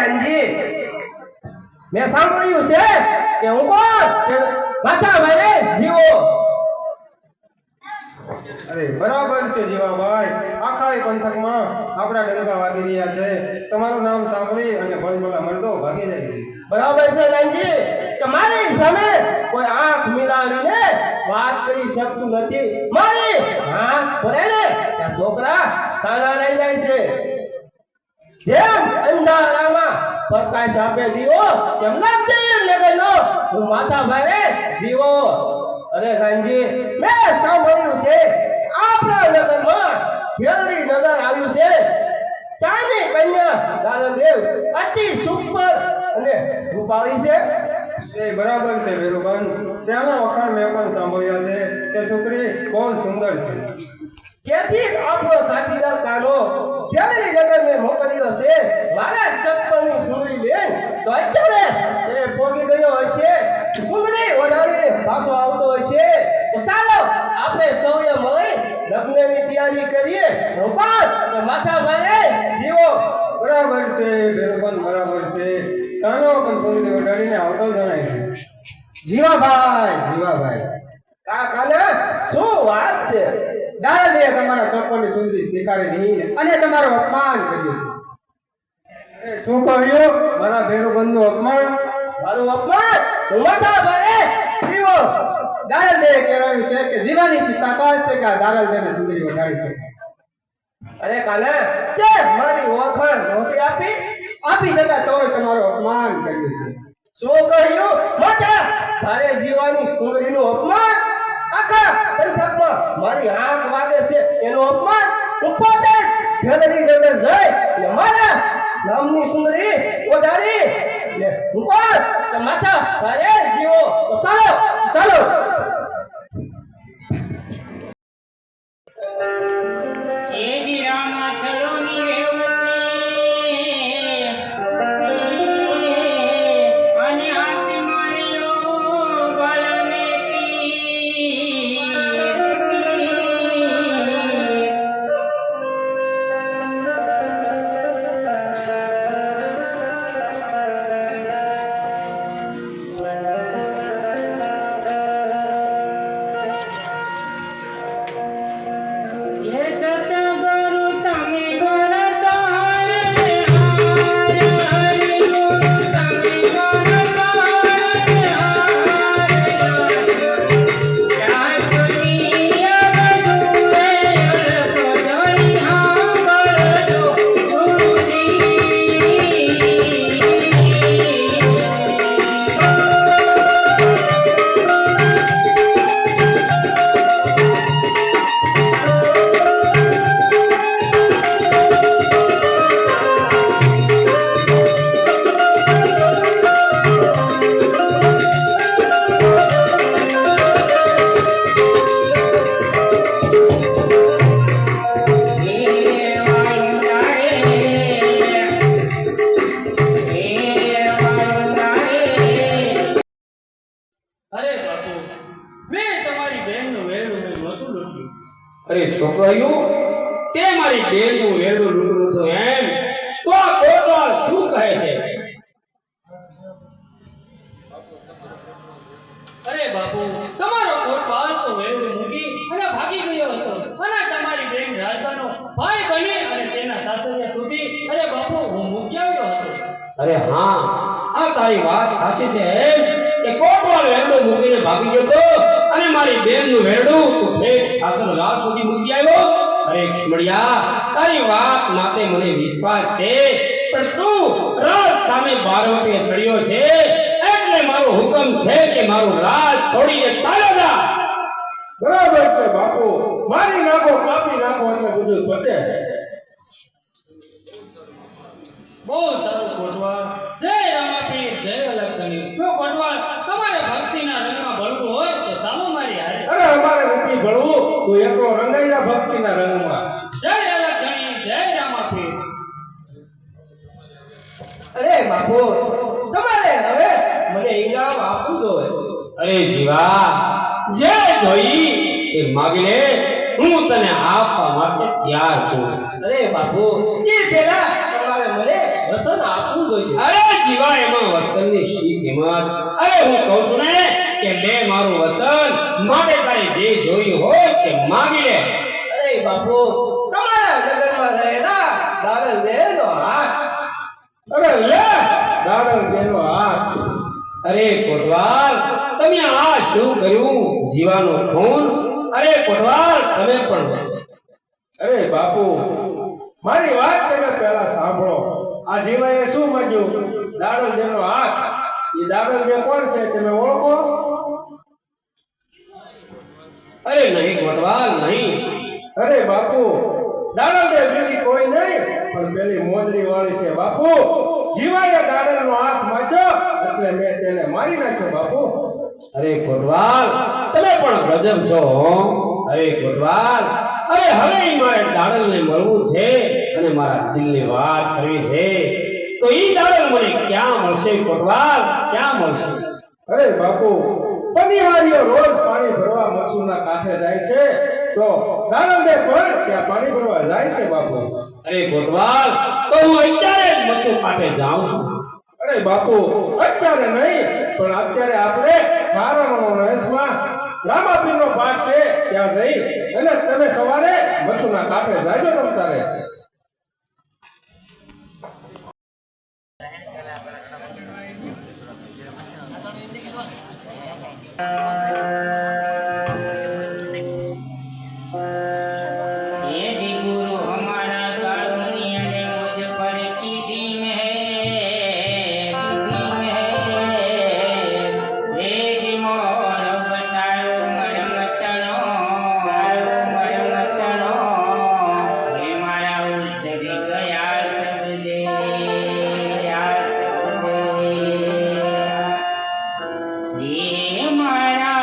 રાનજી મેં સાંભળ્યું છે કે હું કોણ માથા ભાઈ જીવો અરે બરાબર છે જીવાભાઈ આખા પંથકમાં આપણા ડંકા વાગી રહ્યા છે તમારું નામ સાંભળી અને ભલભલા મળતો ભાગી જાય છે બરાબર છે રાનજી કે મારી સામે કોઈ આંખ મિલાવીને વાત કરી શકતું નથી મારી આંખ પડે ને ત્યાં છોકરા સારા રહી જાય છે જેમ અંધારામાં પ્રકાશ આપે દીવો તેમ લાગતી નગરનો હું માથા ભાઈ જીવો અરે રાનજી મેં સાંભળ્યું છે આપણા નગરમાં ખેલડી નગર આવ્યું છે ત્યાંની કન્યા દાનદેવ અતિ સુપર અને રૂપાળી છે એ બરાબર છે વેરુબન ત્યાંના વખાણ મેં પણ સાંભળ્યા છે તે છોકરી બહુ સુંદર છે તેથી આપણો સાથીદાર કાનો ખેલડી નગર મેં મોકલ્યો છે મારા સપનની સુંદરી બેન તો અત્યારે એ પોગી ગયો હશે સુંદરી ઓઢાડી પાછો આવતો હશે તો ચાલો આપણે સૌએ મળી લગ્નની તૈયારી કરીએ રૂપાલ માથા ભાઈ જીવો બરાબર છે વેરુબન બરાબર છે કાનો પણ છોકરી ઓઢાડીને આવતો જણાય છે જીવાભાઈ કાના શું વાત છે દાદાએ તમારા સપનની સુંદરી સ્વીકારી નહીં અને તમારું અપમાન કર્યું છે એ શું કહ્યું મારા વેરુબનનું અપમાન મારું અપમાન હું માથા ભાઈ જીવો દાદાએ કહેવાયું છે કે જીવાની તાકાત છે કે દાદાને સુંદરી ઓઢાડી શકે અરે કાના તે મારી ઓળખાણ નહોતી આપી છતાં તોય તમારું અપમાન કર્યું છે શું કહ્યું માથા ભારે જીવાની સુંદરીનું અપમાન આખા પંથકમાં મારી આંખ વાગે છે એનું અપમાન હું પોતે ખેલડી નગર જઈ ને મારા નામની સુંદરી ઓઢાડી ને હું કોણ તો માથા ભારે જીવો તો ચાલો અરે શું કહ્યું તે મારી બેનનું વેરડું લૂંટલું હતું એમ તો આ કોટવાલ શું કહે છે અરે બાપુ તમારો કોટવાલ તો વેરડું મૂકી અને ભાગી ગયો હતો અને તમારી બેન રાજબાનો ભાઈ બની અને તેના સાસરિયા સુધી અરે બાપુ હું મૂકી આવ્યો હતો અરે હા આ તારી વાત સાચી છે એમ કે કોટવાલ વેરડું મૂકીને ભાગી ગયો તો અને મારી બેનનું વેરડું તો ઠેઠ સાસરગામ સુધી મૂકી આવ્યો અરે ખીમડિયા તારી વાત માટે મને વિશ્વાસ છે પણ તું રાજ સામે બારવટીએ ચડ્યો છે એટલે મારો હુકમ છે કે મારું રાજ છોડીને ચાલો જા બરાબર છે બાપુ મારી નાખો કાપી નાખો એટલે બધું પતે બહુ સારું કોટવાલ જય રામાપીર જય અલગની જો કોટવાલ તમારે ભક્તિના રંગમાં ભળવું હોય તો સામો મારી હારે અરે અમારે નથી ભળવું તું એકલો રંગાઈ જા ભક્તિના રંગમાં જય અલગની જય રામાપીર અરે બાપુ તમારે હવે મને ઇનામ આપવું જોઈએ અરે જીવા જે જોઈ એ માગી લે હું તને આપવા માટે તૈયાર છું અરે બાપુ એ પહેલા તમારે મને વસન આપવું જોઈશે. અરે જીવા એમાં વસનની શી કિંમત? અરે હું કહું છું ને કે લે મારું વસન, માટે તારે જે જોયું હોય તે માંગી લે. અરે બાપુ, તમારા જગતમાં રહેલા દાદલ દેનો હાથ. અરે લે દાડલ બેનો હાથ. અરે કોટવાલ, તમે આ શું કર્યું? જીવાનું ખૂન? અરે કોટવાલ, તમે પણ અરે બાપુ, મારી વાત તમે પહેલા સાંભળો. આ જીવાએ શું માંગ્યું? દાડલ જેનો હાથ. એ દાડલ જે કોણ છે તમે ઓળખો? અરે નહીં કોટવાલ, નહીં. અરે બાપુ, દાડલ જે બીજી કોઈ નહીં પણ પેલી મોજડી વાળી છે બાપુ. જીવાએ દાડલ નો હાથ માંગ્યો એટલે મેં તેને મારી નાખ્યો બાપુ. અરે કોટવાલ, તમે પણ ગજબ છો હો. અરે કોટવાલ, અરે હવે મારે દાડલને મળવું છે અને મારા દિલની વાત કરવી છે. તો ઈ દાડલ મને ક્યાં મળશે કોટવાલ? ક્યાં મળશે? અરે બાપુ, પનિહારીઓ રોજ પાણી ભરવા મચ્છુના કાંઠે જાય છે તો દાડલને પણ ત્યાં પાણી ભરવા જાય છે બાપુ. અરે કોટવાલ, તો હું અત્યારે જ મસુ કાંઠે જાઉં છું. અરે બાપુ, અત્યારે નહીં પણ અત્યારે આપણે સારણનો રસમાં રામાપીરનો પાઠ છે ત્યાં જઈ અને તમે સવારે મચ્છુના કાંઠે જાજો તમ તારે. ये जी गुरु हमारा कारुण्य ने मुझ पर की दी में ले जी मोर बतारो मरम तणो ये मारा उतरी गया सब दे ये मारा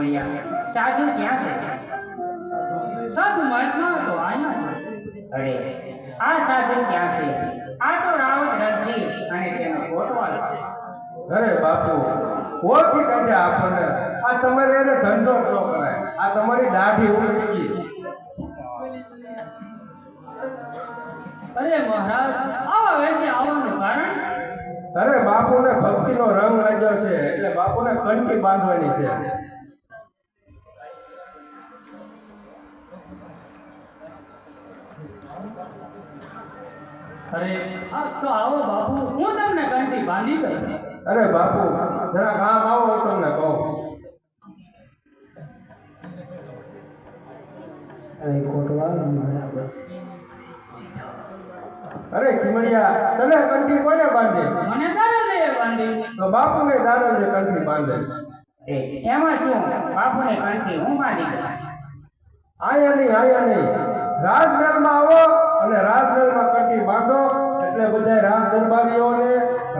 ખીમડિયા સાધુ ક્યાં છે? સાધુ મહાત્મા તો અહીંયા છે. અરે આ સાધુ ક્યાં છે? આ તો રાવત રણથી અને તેનો કોટવાલ. અરે બાપુ ઓળખી કાઢ્યા આપણને. આ તમારે એને ધંધો જ ન કરાય. આ તમારી દાઢી ઉડી ગઈ. અરે મહારાજ, આવા વેશે આવવાનું કારણ? અરે બાપુને ભક્તિનો રંગ લાગ્યો છે એટલે બાપુને કંઠી બાંધવાની છે. અરે તો આવો બાપુ, હું તમને કંઠી બાંધી દઉં. અરે બાપુ જરા કામ આવો હું તમને કહું. અરે ખીમડિયા તને કંઠી કોને બાંધી? મને તારે લઈ બાંધી. તો બાપુને દાડલે કંઠી બાંધે. એમાં શું? બાપુને કંઠી હું બાંધી દઉં. આયા નહીં રાજમહેલમાં આવો અને રાજમહેલમાં કંઠી બાંધો એટલે બધા રાજ દરબારીઓને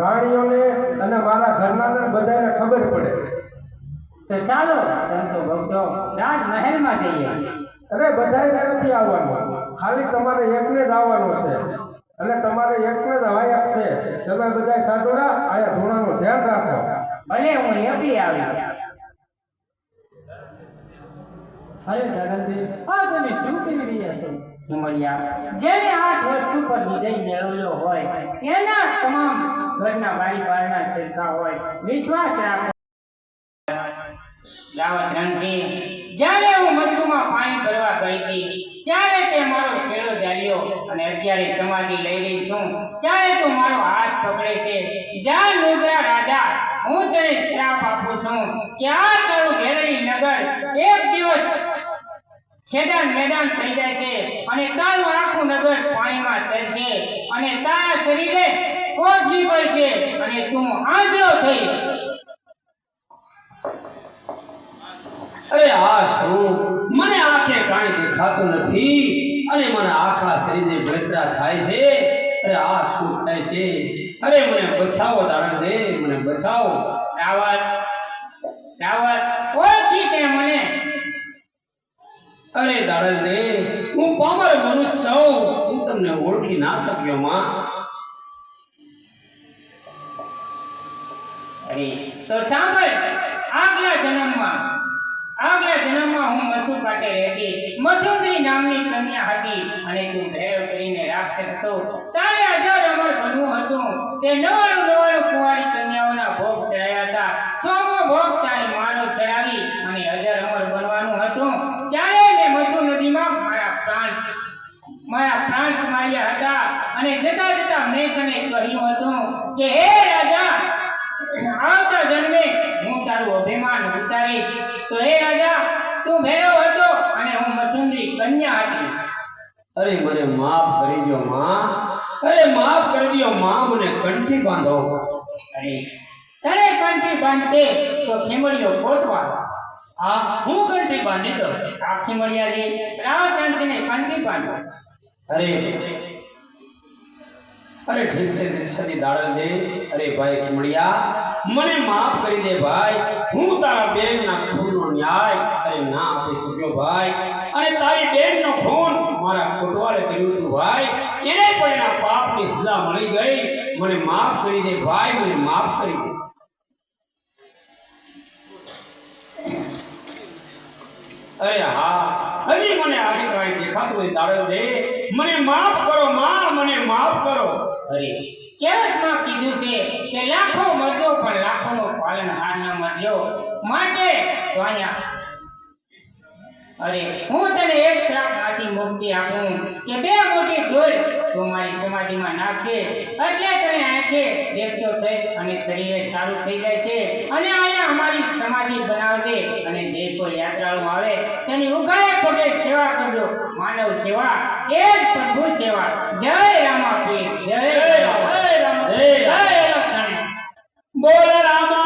રાણીઓને અને મારા ઘરનાને બધાને ખબર પડે. તો ચાલો સંતો ભક્તો રાજમહેલમાં જઈએ. અરે બધાને નથી આવવાનું, ખાલી તમારે એકને જ આવવાનું છે અને તમારે એકને જ વાયક છે. તમે બધા સાધુડા આયા ધોણાનું ધ્યાન રાખો. ભલે હું એકલી આવીશ. અરે દાદાજી, આ તમે શું કરી રહ્યા છો? ખીમડિયા જેને આ વસ્તુ પર વિજય મેળવ્યો હોય એના તમામ ઘરના બારી બારણા સરખા હોય. વિશ્વાસ રાખો. રાવત રણસિંહ જ્યારે હું મચ્છુમાં પાણી ભરવા ગઈ હતી ત્યારે તે મારો છેડો ઝાલ્યો અને અત્યારે સમાધિ લઈ રહી છું ત્યારે તું મારો હાથ પકડે છે. જા નુગરા રાજા, હું તને શ્રાપ આપું છું કે આ તારું ઘેરડી નગર એક દિવસ ખેદાન મેદાન થઈ જાય છે અને તારું આખું નગર પાણીમાં તરશે અને તારા શરીરે કોટ નીકળશે અને તું આંધળો થઈ. અરે આ શું? મને આંખે કાંઈ દેખાતું નથી અને મને આખા શરીરે બળતરા થાય છે. અરે આ શું થાય છે? અરે મને બસાવો દાડણ દે, મને બસાવો. રાવત ઓળખી તે મને? અરે દાડણ દે, હું પામર મનુષ્ય છું, હું તમને ઓળખી ના શક્યો માં. અરે તો સાંભળ, આગલા જન્મમાં હું મસુ કાંઠે રહેતી. મસુંદરી નામની કન્યા હતી અને તું ભેરવ કરીને રાક્ષસ હતો. તારે અજર અમર બનવું હતું. તે નવાણું કુંવારી કન્યાઓના ભોગ ચડાયા હતા. 100મો ભોગ તારી માનો ચડાવી અને અજર અમર બનવાનું હતું. ત્યારે મેં મસુ નદીમાં મારા પ્રાણ સમાયા હતા અને જતા મેં તને કહ્યું હતું કે હે રાજા, આવતા જન્મે હું તારું અભિમાન ઉતારીશ. તો હે રાજા, તું ભેરવ હતો અને હું મસુંદરી કન્યા હતી. અરે મને માફ કરી દો માં, અરે માફ કરી દો માં, મને કંઠી બાંધો. અરે તને કંઠી બાંધશે તો ખીમડિયો કોટવા. હા, હું કંઠી બાંધી દઉં. આ ખીમડિયાજી રાવત રણસિંહને કંઠી બાંધો. અરે ઠીક છે દાડણ દે. અરે ભાઈ ખીમડિયા, મને માફ કરી દે ભાઈ. હું તારા બેનના ખૂનનો ન્યાય અરે ના આપી શક્યો ભાઈ. અને તારી બેનનો ખૂન મારા કોટવાલે કર્યું હતું ભાઈ. એને પણ એના પાપની સજા મળી ગઈ. મને માફ કરી દે ભાઈ, મને માફ કરી દે. અરે હા, હજી મને આગે કાંઈ દેખાતું હોય દાડણ દે. મને માફ કરો માં, મને માફ કરો. અરે કહેવતમાં કીધું છે કે લાખો મરજો પણ લાખોનો પાલનહાર ન મરજો. માટે તો અહીંયા અરે હું તને એક શ્રાપમાંથી મુક્તિ આપું કે 2 મોટી ધૂળ તું મારી સમાધિમાં નાખશે એટલે તને આંખે દેખતો થઈશ અને શરીરે સારું થઈ જાય છે. અને અહીંયા અમારી સમાધિ બનાવજે અને જે કોઈ યાત્રાળુ આવે તેની ઉઘાડે પગે સેવા કરજો. માનવ સેવા એ જ પ્રભુ સેવા. જય રામાપીર, જય રામ, જય રામ, જય રામ. બોલ રામા